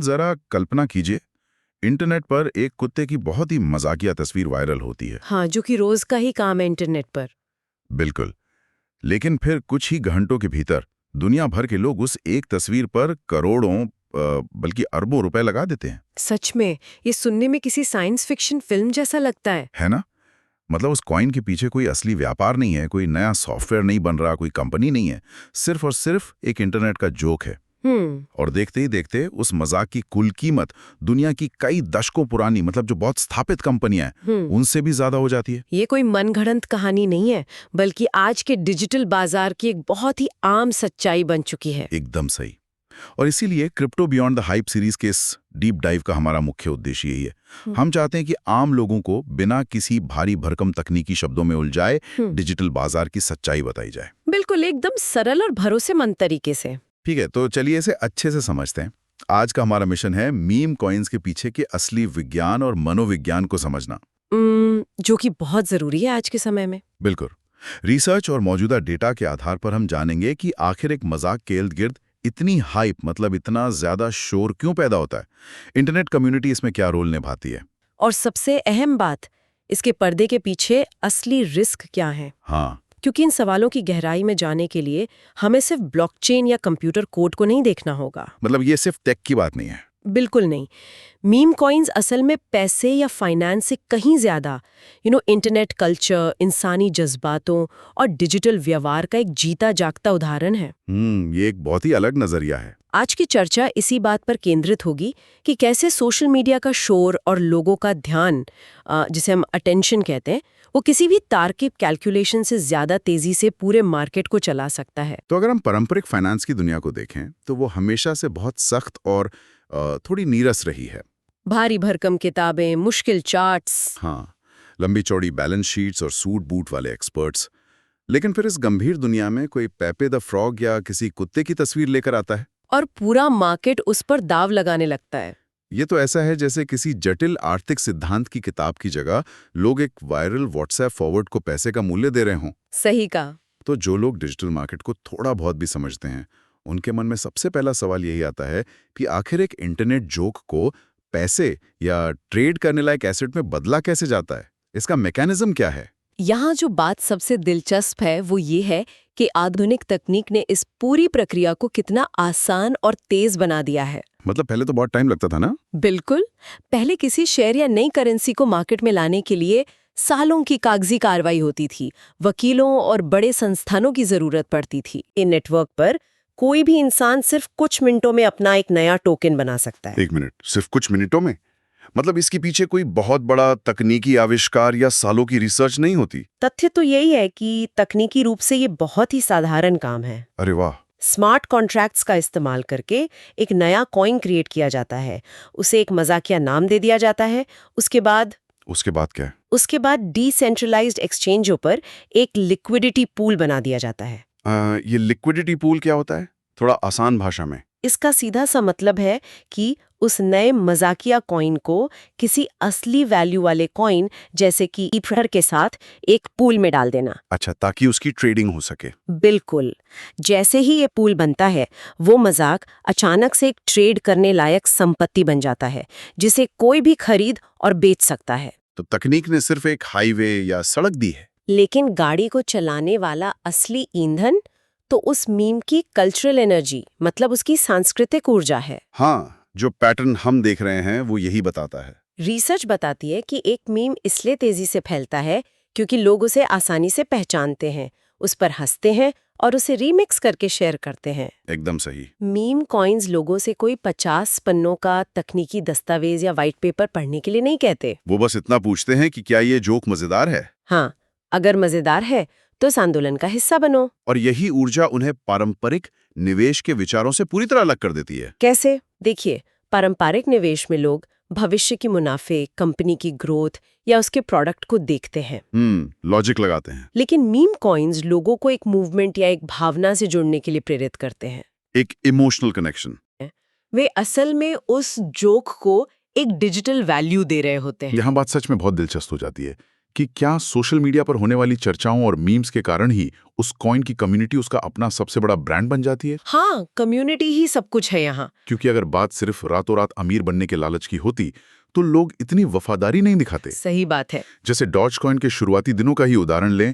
जरा कल्पना कीजिए, इंटरनेट पर एक कुत्ते की बहुत ही मजाकिया तस्वीर वायरल होती है। हाँ, जो कि रोज का ही काम है इंटरनेट पर। बिल्कुल। लेकिन फिर कुछ ही घंटों के भीतर दुनिया भर के लोग उस एक तस्वीर पर करोड़ों बल्कि अरबों रुपए लगा देते हैं। सच में, ये सुनने में किसी साइंस फिक्शन फिल्म जैसा लगता है। ना? मतलब उस कॉइन के पीछे कोई असली व्यापार नहीं है, कोई नया सॉफ्टवेयर नहीं बन रहा, कोई कंपनी नहीं है। सिर्फ और सिर्फ एक इंटरनेट का जोक है। और देखते ही देखते उस मजाक की कुल कीमत दुनिया की कई दशकों पुरानी, मतलब जो बहुत स्थापित कंपनियां हैं, उनसे भी ज्यादा हो जाती है। ये कोई मनगढ़ंत कहानी नहीं है, बल्कि आज के डिजिटल बाजार की एक बहुत ही आम सच्चाई बन चुकी है। एकदम सही। और इसीलिए crypto beyond the hype series के इस डीप डाइव का हमारा मुख्य उद्देश्य यही है। हम चाहते हैं कि आम लोगों को बिना किसी भारी भरकम तकनीकी शब्दों में उलझाए डिजिटल बाजार की सच्चाई बताई जाए। बिल्कुल, एकदम सरल और भरोसेमंद तरीके से। ठीक है, तो चलिए इसे अच्छे से समझते हैं। आज का हमारा मिशन है मीम कॉइन्स के पीछे के असली विज्ञान और मनोविज्ञान को समझना। जो कि बहुत जरूरी है आज के समय में। बिल्कुल। रिसर्च और मौजूदा डेटा के आधार पर हम जानेंगे कि आखिर एक मजाक के इर्द गिर्द इतनी हाइप, मतलब इतना ज्यादा शोर क्यों पैदा होता है। इंटरनेट कम्युनिटी इसमें क्या रोल निभाती है, और सबसे अहम बात, इसके पर्दे के पीछे असली रिस्क क्या है। हाँ, क्योंकि इन सवालों की गहराई में जाने के लिए हमें सिर्फ ब्लॉकचेन या कंप्यूटर कोड को नहीं देखना होगा। मतलब ये सिर्फ टेक की बात नहीं है। बिल्कुल नहीं। मीम कॉइन्स असल में पैसे या फाइनेंस से कहीं ज्यादा इंटरनेट कल्चर, इंसानी जज्बातों और डिजिटल व्यवहार का एक जीता जागता उदाहरण है। ये एक बहुत ही अलग नजरिया है। आज की चर्चा इसी बात पर केंद्रित होगी कि कैसे सोशल मीडिया का शोर और लोगों का ध्यान, जिसे हम अटेंशन कहते हैं, वो किसी भी तार्किक कैलकुलेशन से ज्यादा तेजी से पूरे मार्केट को चला सकता है। तो अगर हम पारंपरिक फाइनेंस की दुनिया को देखें तो वो हमेशा से बहुत सख्त और थोड़ी नीरस रही है। भारी भरकम किताबें, मुश्किल चार्ट्स, हाँ, लंबी चौड़ी बैलेंस शीट्स और सूट बूट वाले एक्सपर्ट्स। लेकिन फिर इस गंभीर दुनिया में कोई पेपे द फ्रॉग या किसी कुत्ते की तस्वीर लेकर आता है और पूरा मार्केट उस पर दाव लगाने लगता है। ये तो ऐसा है जैसे किसी जटिल आर्थिक सिद्धांत की किताब की जगह लोग एक वायरल व्हाट्सएप फॉरवर्ड को पैसे का मूल्य दे रहे हों। सही कहा। तो जो लोग डिजिटल मार्केट को थोड़ा बहुत भी समझते हैं, उनके मन में सबसे पहला सवाल यही आता है कि आखिर एक इंटरनेट जोक को पैसे या ट्रेड करने लायक एसेट में बदला कैसे जाता है, इसका मैकेनिज्म क्या है। यहाँ जो बात सबसे दिलचस्प है वो ये है कि आधुनिक तकनीक ने इस पूरी प्रक्रिया को कितना आसान और तेज बना दिया है। मतलब पहले तो बहुत टाइम लगता था ना। बिल्कुल। पहले किसी शेयर या नई करेंसी को मार्केट में लाने के लिए सालों की कागजी कार्रवाई होती थी, वकीलों और बड़े संस्थानों की जरूरत पड़ती थी। इन नेटवर्क पर कोई भी इंसान सिर्फ कुछ मिनटों में अपना एक नया टोकन बना सकता है। 1 मिनट, सिर्फ कुछ मिनटों में? मतलब इसके पीछे कोई बहुत बड़ा तकनीकी आविष्कार या सालों की रिसर्च नहीं होती? तथ्य तो यही है कि तकनीकी रूप से ये बहुत ही साधारण काम है। अरे वाह। स्मार्ट कॉन्ट्रैक्ट्स का इस्तेमाल करके एक नया कॉइन क्रिएट किया जाता है, उसे एक मजाकिया नाम दे दिया जाता है। उसके बाद क्या है? उसके बाद डिसेंट्रलाइज्ड एक्सचेंजों पर एक लिक्विडिटी पूल बना दिया जाता है। ये लिक्विडिटी पूल क्या होता है, थोड़ा आसान भाषा में? इसका सीधा सा मतलब है कि उस नए मजाकिया कॉइन को किसी असली वैल्यू वाले कॉइन जैसे कि ईथर के साथ एक पूल में डाल देना। अच्छा, ताकि उसकी ट्रेडिंग हो सके। बिल्कुल। जैसे ही ये पूल बनता है, वो मजाक अचानक से एक ट्रेड करने लायक संपत्ति बन जाता है, जिसे कोई भी खरीद और बेच सकता है। तो तकनीक ने सिर्फ एक हाईवे या सड़क दी है, लेकिन गाड़ी को चलाने वाला असली ईंधन तो उस मीम की कल्चरल एनर्जी, मतलब उसकी सांस्कृतिक ऊर्जा है। हाँ, जो पैटर्न हम देख रहे हैं वो यही बताता है। रिसर्च बताती है कि एक मीम इसलिए तेजी से फैलता है क्योंकि लोग उसे आसानी से पहचानते हैं, उस पर हंसते हैं और उसे रीमिक्स करके शेयर करते हैं। एकदम सही। मीम कॉइन्स लोगों से कोई 50 पन्नों का तकनीकी दस्तावेज या व्हाइट पेपर पढ़ने के लिए नहीं कहते। वो बस इतना पूछते हैं कि क्या ये जोक मजेदार है। हाँ, अगर मजेदार है तो इस आंदोलन का हिस्सा बनो। और यही ऊर्जा उन्हें पारंपरिक निवेश के विचारों से पूरी तरह अलग कर देती है। कैसे? देखिए, पारंपरिक निवेश में लोग भविष्य की मुनाफे, कंपनी की ग्रोथ या उसके प्रोडक्ट को देखते हैं, लॉजिक लगाते हैं। लेकिन मीम कॉइन्स लोगों को एक मूवमेंट या एक भावना से जुड़ने के लिए प्रेरित करते हैं, एक इमोशनल कनेक्शन। वे असल में उस जोक को एक डिजिटल वैल्यू दे रहे होते हैं। यहाँ बात सच में बहुत दिलचस्प हो जाती है कि क्या सोशल मीडिया पर होने वाली चर्चाओं और मीम्स के कारण ही उस कॉइन की कम्युनिटी उसका अपना सबसे बड़ा ब्रांड बन जाती है? हाँ, कम्युनिटी ही सब कुछ है यहाँ। क्योंकि अगर बात सिर्फ रातों रात अमीर बनने के लालच की होती तो लोग इतनी वफादारी नहीं दिखाते। सही बात है। जैसे डॉज कॉइन के शुरुआती दिनों का ही उदाहरण लें,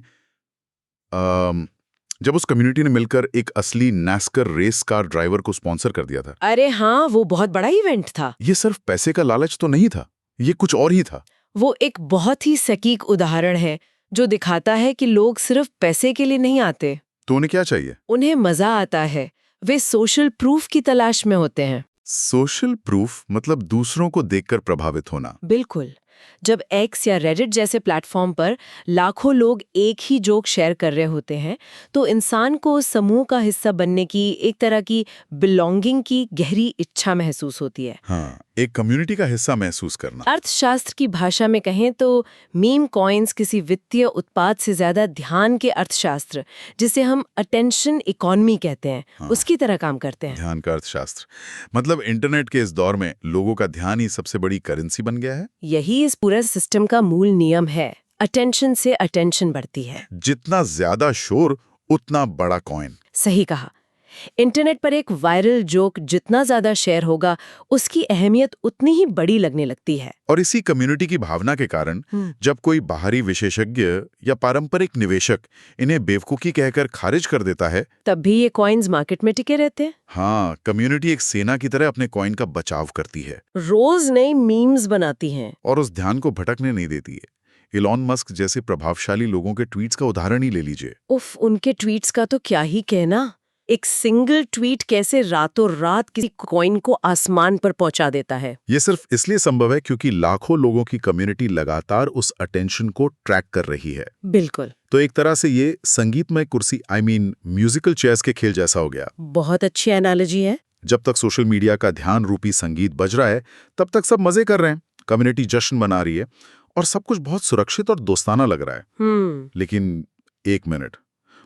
जब उस कम्युनिटी ने मिलकर एक असली नैस्कर रेस कार ड्राइवर को स्पॉन्सर कर दिया था। अरे हाँ, वो बहुत बड़ा इवेंट था। ये सिर्फ पैसे का लालच तो नहीं था, ये कुछ और ही था। वो एक बहुत ही सटीक उदाहरण है जो दिखाता है कि लोग सिर्फ पैसे के लिए नहीं आते। तो उन्हें क्या चाहिए? उन्हें मजा आता है। वे सोशल प्रूफ की तलाश में होते हैं। सोशल प्रूफ मतलब दूसरों को देखकर प्रभावित होना। बिल्कुल। जब एक्स या रेडिट जैसे प्लेटफॉर्म पर लाखों लोग एक ही जोक शेयर कर रहे होते हैं, तो इंसान को उस समूह का हिस्सा बनने की, एक तरह की बिलोंगिंग की गहरी इच्छा महसूस होती है। हाँ, एक कम्युनिटी का हिस्सा महसूस करना। अर्थशास्त्र की भाषा में कहें तो मीम कॉइन्स किसी वित्तीय उत्पाद से ज्यादा ध्यान के अर्थशास्त्र, जिसे हम अटेंशन इकोनॉमी कहते हैं, उसकी तरह काम करते हैं। ध्यान का अर्थशास्त्र मतलब इंटरनेट के इस दौर में लोगों का ध्यान ही सबसे बड़ी करेंसी बन गया है। यही इस पूरे सिस्टम का मूल नियम है। अटेंशन से अटेंशन बढ़ती है। जितना ज्यादा शोर उतना बड़ा कॉइन। सही कहा। इंटरनेट पर एक वायरल जोक जितना ज्यादा शेयर होगा, उसकी अहमियत उतनी ही बड़ी लगने लगती है। और इसी कम्युनिटी की भावना के कारण जब कोई बाहरी विशेषज्ञ या पारंपरिक निवेशक इन्हें बेवकूफी कहकर खारिज कर देता है, तब भी ये कॉइन्स मार्केट में टिके रहते हैं। हाँ, कम्युनिटी एक सेना की तरह अपने कॉइन का बचाव करती है, रोज नई मीम्स बनाती हैं और उस ध्यान को भटकने नहीं देती है। इलॉन मस्क जैसे प्रभावशाली लोगों के ट्वीट्स का उदाहरण ही ले लीजिए। उफ, उनके ट्वीट्स का तो क्या ही कहना। एक सिंगल ट्वीट कैसे रातों रात किसी कॉइन को आसमान पर पहुंचा देता है। ये सिर्फ इसलिए संभव है क्योंकि लाखों लोगों की कम्युनिटी लगातार उस अटेंशन को ट्रैक कर रही है। बिल्कुल। तो एक तरह से ये संगीतमय कुर्सी म्यूजिकल चेयर्स के खेल जैसा हो गया। बहुत अच्छी एनालॉजी है। जब तक सोशल मीडिया का ध्यान रूपी संगीत बज रहा है, तब तक सब मजे कर रहे हैं, कम्युनिटी जश्न मना रही है और सब कुछ बहुत सुरक्षित और दोस्ताना लग रहा है। लेकिन एक मिनट,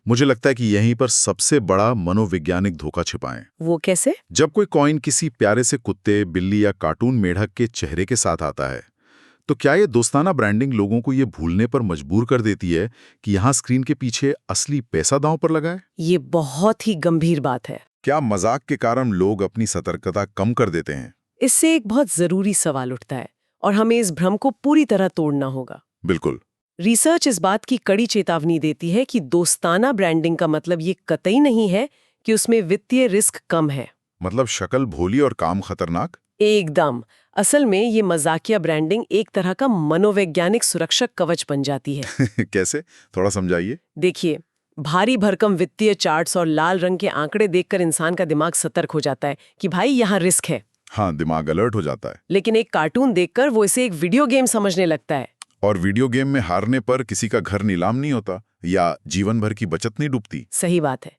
मुझे लगता है कि यहीं पर सबसे बड़ा मनोवैज्ञानिक धोखा छिपा है। वो कैसे? जब कोई कॉइन किसी प्यारे से कुत्ते, बिल्ली या कार्टून मेढक के चेहरे के साथ आता है, तो क्या ये दोस्ताना ब्रांडिंग लोगों को ये भूलने पर मजबूर कर देती है कि यहाँ स्क्रीन के पीछे असली पैसा दांव पर लगा है? ये बहुत ही गंभीर बात है। क्या मजाक के कारण लोग अपनी सतर्कता कम कर देते हैं? इससे एक बहुत जरूरी सवाल उठता है और हमें इस भ्रम को पूरी तरह तोड़ना होगा। बिल्कुल। रिसर्च इस बात की कड़ी चेतावनी देती है कि दोस्ताना ब्रांडिंग का मतलब ये कतई नहीं है कि उसमें वित्तीय रिस्क कम है। मतलब शक्ल भोली और काम खतरनाक? एकदम। असल में ये मजाकिया ब्रांडिंग एक तरह का मनोवैज्ञानिक सुरक्षा कवच बन जाती है। कैसे? थोड़ा समझाइए। देखिए, भारी भरकम वित्तीय चार्ट्स और लाल रंग के आंकड़े देखकर इंसान का दिमाग सतर्क हो जाता है कि भाई यहाँ रिस्क है। हाँ, दिमाग अलर्ट हो जाता है। लेकिन एक कार्टून देखकर वो इसे एक वीडियो गेम समझने लगता है। और वीडियो गेम में हारने पर किसी का घर नीलाम नहीं होता या जीवन भर की बचत नहीं डूबती। सही बात है।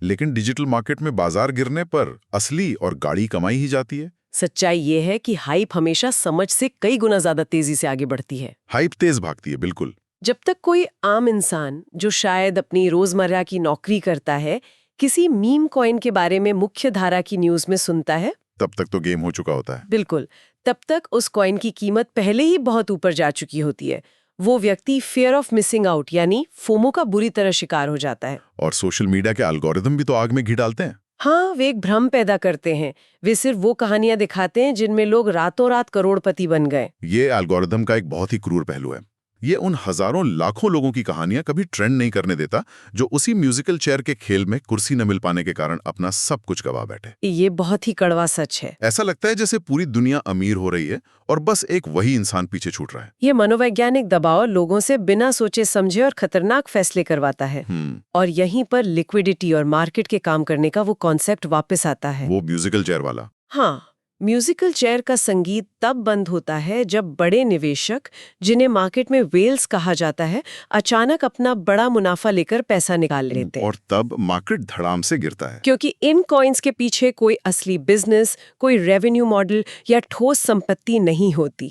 लेकिन डिजिटल मार्केट में बाजार गिरने पर असली और गाढ़ी कमाई ही जाती है। सच्चाई ये है कि हाइप हमेशा समझ से कई गुना ज्यादा तेजी से आगे बढ़ती है। हाइप तेज भागती है, बिल्कुल। जब तक कोई आम इंसान जो शायद अपनी रोजमर्रा की नौकरी करता है, किसी मीम कॉइन के बारे में मुख्य धारा की न्यूज में सुनता है, तब तक तो गेम हो चुका होता है। बिल्कुल। तब तक उस कॉइन की कीमत पहले ही बहुत ऊपर जा चुकी होती है। वो व्यक्ति फियर ऑफ मिसिंग आउट यानी फोमो का बुरी तरह शिकार हो जाता है। और सोशल मीडिया के एल्गोरिदम भी तो आग में घी डालते हैं। हाँ, वे एक भ्रम पैदा करते हैं। वे सिर्फ वो कहानियां दिखाते हैं जिनमें लोग रातों रात करोड़पति बन गए। ये एल्गोरिदम का एक बहुत ही क्रूर पहलू है। ये उन हजारों लाखों लोगों की कहानियां कभी ट्रेंड नहीं करने देता जो उसी म्यूजिकल चेयर के खेल में कुर्सी न मिल पाने के कारण अपना सब कुछ गवा बैठे। ये बहुत ही कड़वा सच है। ऐसा लगता है जैसे पूरी दुनिया अमीर हो रही है और बस एक वही इंसान पीछे छूट रहा है। ये मनोवैज्ञानिक दबाव लोगों से बिना सोचे समझे और खतरनाक फैसले करवाता है। और यहीं पर लिक्विडिटी और मार्केट के काम करने का वो कॉन्सेप्ट वापस आता है। वो म्यूजिकल चेयर वाला। हाँ, म्यूजिकल चेयर का संगीत तब बंद होता है जब बड़े निवेशक, जिन्हें मार्केट में वेल्स कहा जाता है, अचानक अपना बड़ा मुनाफा लेकर पैसा निकाल लेते हैं। और तब मार्केट धड़ाम से गिरता है। क्योंकि इन कॉइन्स के पीछे कोई असली बिजनेस, कोई रेवेन्यू मॉडल या ठोस संपत्ति नहीं होती।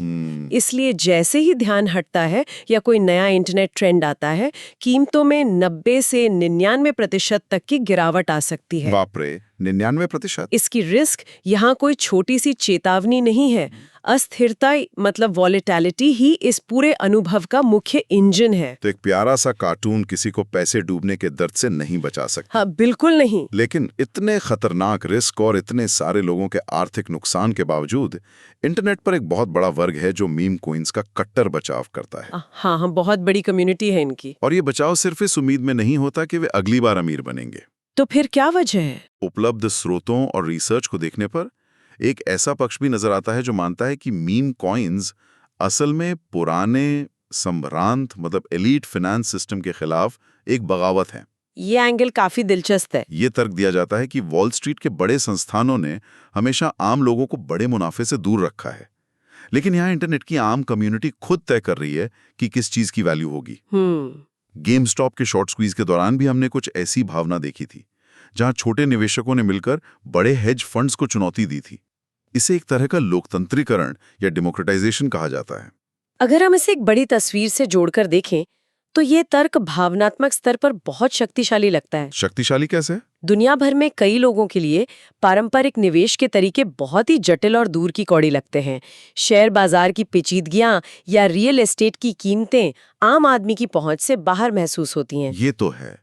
इसलिए जैसे ही ध्यान हटता है या कोई नया इंटरनेट ट्रेंड आता है, कीमतों में 90 से 99% तक की गिरावट आ सकती है। बाप रे, 99%? इसकी रिस्क यहाँ कोई छोटी सी चेतावनी नहीं है। अस्थिरता मतलब वॉलेटिलिटी ही इस पूरे अनुभव का मुख्य इंजन है। तो एक प्यारा सा कार्टून किसी को पैसे डूबने के दर्द से नहीं बचा सकता। हाँ, बिल्कुल नहीं। लेकिन इतने खतरनाक रिस्क और इतने सारे लोगों के आर्थिक नुकसान के बावजूद इंटरनेट पर एक बहुत बड़ा वर्ग है जो मीम कोइंस का कट्टर बचाव करता है। हाँ हाँ, बहुत बड़ी कम्युनिटी है इनकी। और ये बचाव सिर्फ इस उम्मीद में नहीं होता कि वे अगली बार अमीर बनेंगे। तो फिर क्या वजह है? उपलब्ध स्रोतों और रिसर्च को देखने पर एक ऐसा पक्ष भी नजर आता है जो मानता है कि मीम कॉइन्स असल में पुराने संभ्रांत मतलब एलीट फाइनेंस सिस्टम के खिलाफ एक बगावत है। ये एंगल काफी दिलचस्प है। ये तर्क दिया जाता है कि वॉल स्ट्रीट के बड़े संस्थानों ने हमेशा आम लोगों को बड़े मुनाफे से दूर रखा है, लेकिन यहाँ इंटरनेट की आम कम्युनिटी खुद तय कर रही है कि किस चीज की वैल्यू होगी। गेम स्टॉप के शॉर्ट स्क्वीज के दौरान भी हमने कुछ ऐसी भावना देखी थी, जहां छोटे निवेशकों ने मिलकर बड़े हेज फंड्स को चुनौती दी थी। इसे एक तरह का लोकतंत्रीकरण या डेमोक्रेटाइजेशन कहा जाता है। अगर हम इसे एक बड़ी तस्वीर से जोड़कर देखें तो ये तर्क भावनात्मक स्तर पर बहुत शक्तिशाली लगता है। शक्तिशाली कैसे? दुनिया भर में कई लोगों के लिए पारंपरिक निवेश के तरीके बहुत ही जटिल और दूर की कौड़ी लगते हैं। शेयर बाजार की पेचीदगियां या रियल एस्टेट की कीमतें आम आदमी की पहुंच से बाहर महसूस होती हैं। ये तो है,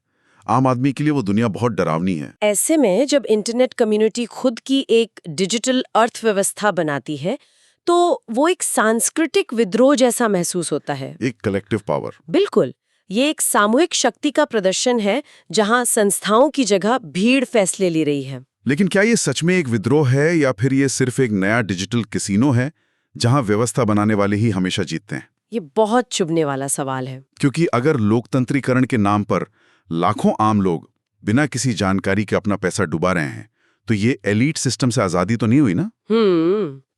आम आदमी के लिए वो दुनिया बहुत डरावनी है। ऐसे में जब इंटरनेट कम्युनिटी खुद की एक डिजिटल अर्थव्यवस्था बनाती है तो वो एक सांस्कृतिक विद्रोह जैसा महसूस होता है। एक कलेक्टिव पावर। बिल्कुल, ये एक सामूहिक शक्ति का प्रदर्शन है जहां संस्थाओं की जगह भीड़ फैसले ले रही है। लेकिन क्या ये सच में एक विद्रोह है या फिर ये सिर्फ एक नया डिजिटल कैसीनो है जहां व्यवस्था बनाने वाले ही हमेशा जीतते हैं? ये बहुत चुभने वाला सवाल है। क्योंकि अगर लोकतंत्रीकरण के नाम पर लाखों आम लोग बिना किसी जानकारी के अपना पैसा डुबा रहे हैं, तो ये एलीट सिस्टम से आजादी तो नहीं हुई ना?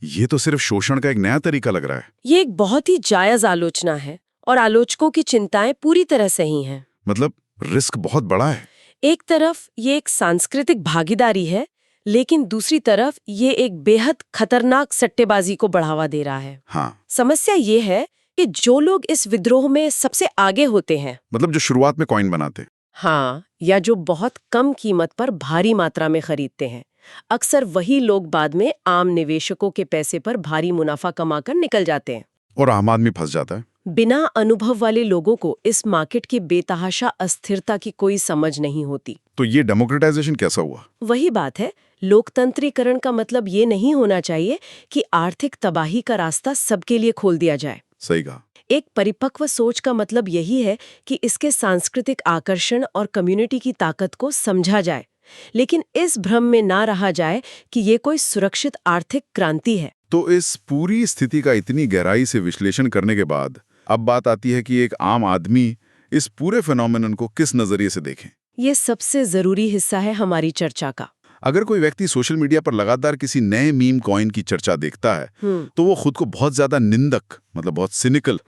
ये तो सिर्फ शोषण का एक नया तरीका लग रहा है। ये एक बहुत ही जायज आलोचना है और आलोचकों की चिंताएं पूरी तरह सही हैं। मतलब रिस्क बहुत बड़ा है। एक तरफ ये एक सांस्कृतिक भागीदारी है, लेकिन दूसरी तरफ ये एक बेहद खतरनाक सट्टेबाजी को बढ़ावा दे रहा है। हाँ। समस्या ये है कि जो लोग इस विद्रोह में सबसे आगे होते हैं, मतलब जो शुरुआत में कॉइन बनाते, हाँ, या जो बहुत कम कीमत पर भारी मात्रा में खरीदते हैं, अक्सर वही लोग बाद में आम निवेशकों के पैसे पर भारी मुनाफा कमाकर निकल जाते हैं और आम आदमी फंस जाता है। बिना अनुभव वाले लोगों को इस मार्केट की बेतहाशा अस्थिरता की कोई समझ नहीं होती। तो ये डेमोक्रेटाइजेशन कैसा हुआ? वही बात है, लोकतंत्रीकरण का मतलब ये नहीं होना चाहिए कि आर्थिक तबाही का रास्ता सबके लिए खोल दिया जाए। सही कहा। एक परिपक्व सोच का मतलब यही है कि इसके सांस्कृतिक आकर्षण और कम्युनिटी की ताकत को समझा जाए, लेकिन इस भ्रम में ना रहा जाए कि ये कोई सुरक्षित आर्थिक क्रांति है। तो इस पूरी स्थिति का इतनी गहराई से विश्लेषण करने के बाद अब बात आती है कि एक आम आदमी इस पूरे फिनोमेनन को किस नजरिए से देखें। ये सबसे जरूरी हिस्सा है हमारी चर्चा का। अगर कोई व्यक्ति सोशल मीडिया पर लगातार किसी नए मीम कॉइन की चर्चा देखता है तो वो खुद को बहुत ज्यादा निंदक मतलब बहुत सिनिकल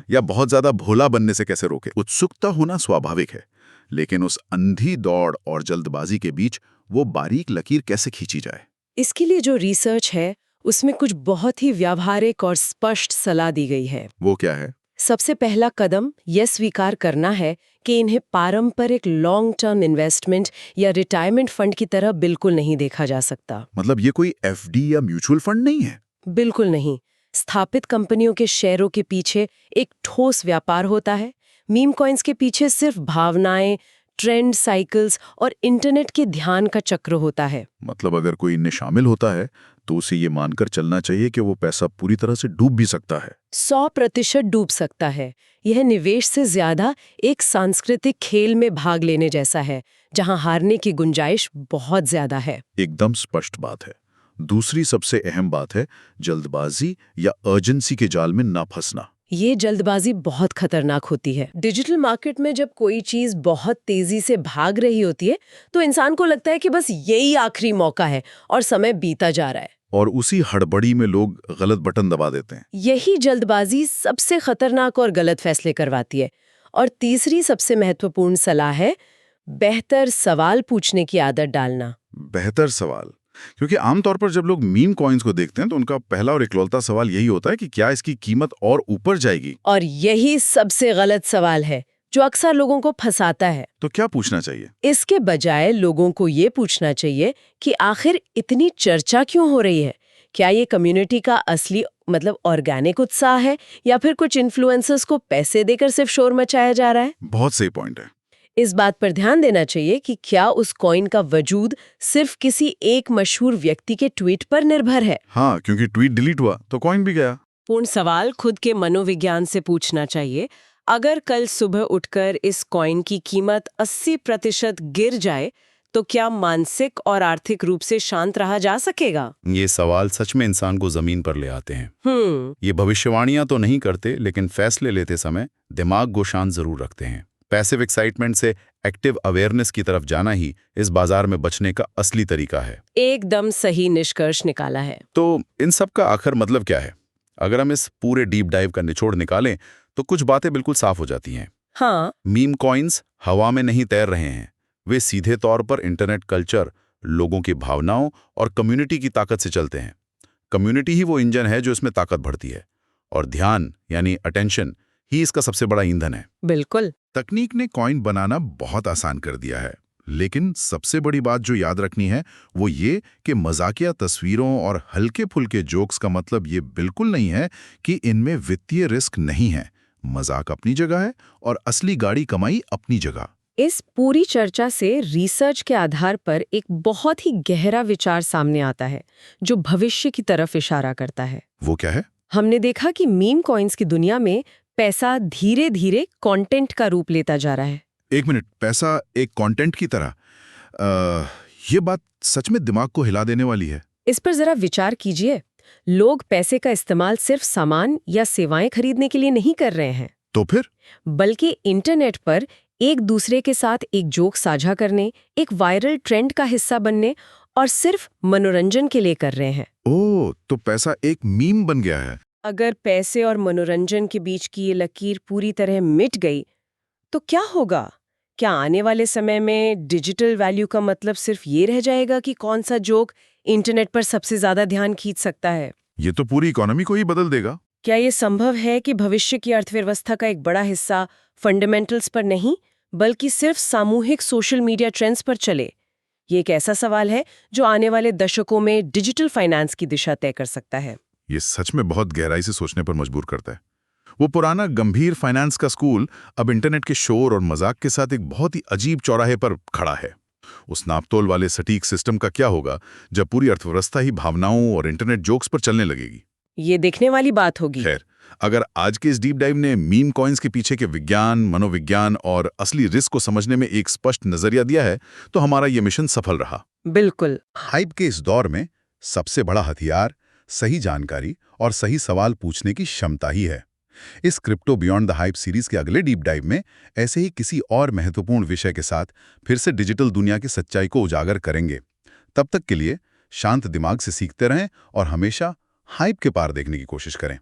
या बहुत ज्यादा भोला बनने से कैसे रोके? उत्सुकता होना स्वाभाविक है, लेकिन उस अंधी दौड़ और जल्दबाजी के बीच वो बारीक लकीर कैसे खींची जाए? इसके लिए जो रिसर्च है उसमें कुछ बहुत ही व्यावहारिक और स्पष्ट सलाह दी गई है। वो क्या है? सबसे पहला कदम यह स्वीकार करना है कि इन्हें पारंपरिक लॉन्ग टर्म इन्वेस्टमेंट या रिटायरमेंट फंड की तरह बिल्कुल नहीं देखा जा सकता। मतलब ये कोई एफडी या म्यूचुअल फंड नहीं है? बिल्कुल नहीं। स्थापित कंपनियों के शेयरों के पीछे एक ठोस व्यापार होता है। मीम कॉइन्स के पीछे सिर्फ भावनाएं, ट्रेंड साइकिल्स और इंटरनेट के ध्यान का चक्र होता है। मतलब अगर कोई इनमें शामिल होता है तो उसे ये मानकर चलना चाहिए कि वो पैसा पूरी तरह से डूब भी सकता है। 100% डूब सकता है। यह निवेश से ज्यादा एक सांस्कृतिक खेल में भाग लेने जैसा है, जहां हारने की गुंजाइश बहुत ज्यादा है। एकदम स्पष्ट बात है। दूसरी सबसे अहम बात है जल्दबाजी या अर्जेंसी के जाल में ना फंसना। ये जल्दबाजी बहुत खतरनाक होती है। डिजिटल मार्केट में जब कोई चीज बहुत तेजी से भाग रही होती है तो इंसान को लगता है कि बस यही आखिरी मौका है और समय बीता जा रहा है, और उसी हड़बड़ी में लोग गलत बटन दबा देते हैं। यही जल्दबाजी सबसे खतरनाक और गलत फैसले करवाती है। और तीसरी सबसे महत्वपूर्ण सलाह है बेहतर सवाल पूछने की आदत डालना। बेहतर सवाल, क्योंकि आमतौर पर जब लोग मीम कॉइन्स को देखते हैं तो उनका पहला और इकलौता सवाल यही होता है कि क्या इसकी कीमत और ऊपर जाएगी। और यही सबसे गलत सवाल है जो अक्सर लोगों को फंसाता है। तो क्या पूछना चाहिए? इसके बजाय लोगों को ये पूछना चाहिए कि आखिर इतनी चर्चा क्यों हो रही है? क्या ये कम्युनिटी का असली मतलब ऑर्गेनिक उत्साह है या फिर कुछ इन्फ्लुएंसर्स को पैसे देकर सिर्फ शोर मचाया जा रहा है? बहुत सही पॉइंट है। इस बात पर ध्यान देना चाहिए कि क्या उस कॉइन का वजूद सिर्फ किसी एक मशहूर व्यक्ति के ट्वीट पर निर्भर है। हाँ, क्योंकि ट्वीट डिलीट हुआ तो कॉइन भी गया। पूर्ण सवाल खुद के मनोविज्ञान से पूछना चाहिए। अगर कल सुबह उठकर इस कॉइन की कीमत 80% गिर जाए तो क्या मानसिक और आर्थिक रूप से शांत रहा जा सकेगा? ये सवाल सच में इंसान को जमीन पर ले आते हैं। ये भविष्यवाणियां तो नहीं करते, लेकिन फैसले लेते समय दिमाग को शांत जरूर रखते हैं। पैसिव एक्साइटमेंट से एक्टिव अवेयरनेस की तरफ जाना ही इस बाजार में बचने का असली तरीका है। एकदम सही निष्कर्ष निकाला है। तो इन सब का आखिर मतलब क्या है? अगर हम इस पूरे डीप डाइव का निचोड़ निकालें तो कुछ बातें बिल्कुल साफ हो जाती हैं। हाँ, मीम कॉइन्स हवा में नहीं तैर रहे हैं। वे सीधे तौर पर इंटरनेट कल्चर, लोगों की भावनाओं और कम्युनिटी की ताकत से चलते हैं। कम्युनिटी ही वो इंजन है जो इसमें ताकत भरती है, और ध्यान यानी अटेंशन ही इसका सबसे बड़ा ईंधन है। बिल्कुल। तकनीक ने कॉइन बनाना बहुत आसान कर दिया है, लेकिन सबसे बड़ी बात जो याद रखनी है वो ये कि मजाकिया तस्वीरों और हल्के फुल्के जोक्स का मतलब ये बिल्कुल नहीं है कि इनमें वित्तीय रिस्क नहीं है। मजाक अपनी जगह है और असली गाड़ी कमाई अपनी जगह। इस पूरी चर्चा से रिसर्च के आधार पर एक बहुत ही गहरा विचार सामने आता है जो भविष्य की तरफ इशारा करता है। वो क्या है? हमने देखा कि मीम कॉइन्स की दुनिया में पैसा धीरे धीरे कंटेंट का रूप लेता जा रहा है। एक मिनट, पैसा एक कंटेंट की तरह? ये बात सच में दिमाग को हिला देने वाली है। इस पर जरा विचार कीजिए। लोग पैसे का इस्तेमाल सिर्फ सामान या सेवाएं खरीदने के लिए नहीं कर रहे हैं, तो फिर? बल्कि इंटरनेट पर एक दूसरे के साथ एक जोक साझा करने, एक वायरल ट्रेंड का हिस्सा बनने और सिर्फ मनोरंजन के लिए कर रहे हैं। ओह, तो पैसा एक मीम बन गया है। अगर पैसे और मनोरंजन के बीच की ये लकीर पूरी तरह मिट गई तो क्या होगा? क्या आने वाले समय में डिजिटल वैल्यू का मतलब सिर्फ ये रह जाएगा कि कौन सा जोक इंटरनेट पर सबसे ज्यादा ध्यान खींच सकता है? ये तो पूरी इकोनॉमी को ही बदल देगा। क्या ये संभव है कि भविष्य की अर्थव्यवस्था का एक बड़ा हिस्सा फंडामेंटल्स पर नहीं बल्कि सिर्फ सामूहिक सोशल मीडिया ट्रेंड्स पर चले? ये एक ऐसा सवाल है जो आने वाले दशकों में डिजिटल फाइनेंस की दिशा तय कर सकता है। ये सच में बहुत गहराई से सोचने पर मजबूर करता है। वो पुराना गंभीर फाइनेंस का स्कूल अब इंटरनेट के शोर और मजाक के साथ एक बहुत ही अजीब चौराहे पर खड़ा है। उस नापतोल वाले सटीक सिस्टम का क्या होगा जब पूरी अर्थव्यवस्था ही भावनाओं और इंटरनेट जोक्स पर चलने लगेगी? ये देखने वाली बात होगी। खैर, अगर आज के इस डीप डाइव ने मीम कॉइन्स के पीछे के विज्ञान, मनोविज्ञान और असली रिस्क को समझने में एक स्पष्ट नजरिया दिया है तो हमारा ये मिशन सफल रहा। बिल्कुल। हाइप के इस दौर में सबसे बड़ा हथियार सही जानकारी और सही सवाल पूछने की क्षमता ही है। इस crypto beyond the hype series के अगले डीप डाइव में ऐसे ही किसी और महत्वपूर्ण विषय के साथ फिर से डिजिटल दुनिया की सच्चाई को उजागर करेंगे। तब तक के लिए शांत दिमाग से सीखते रहें और हमेशा हाइप के पार देखने की कोशिश करें।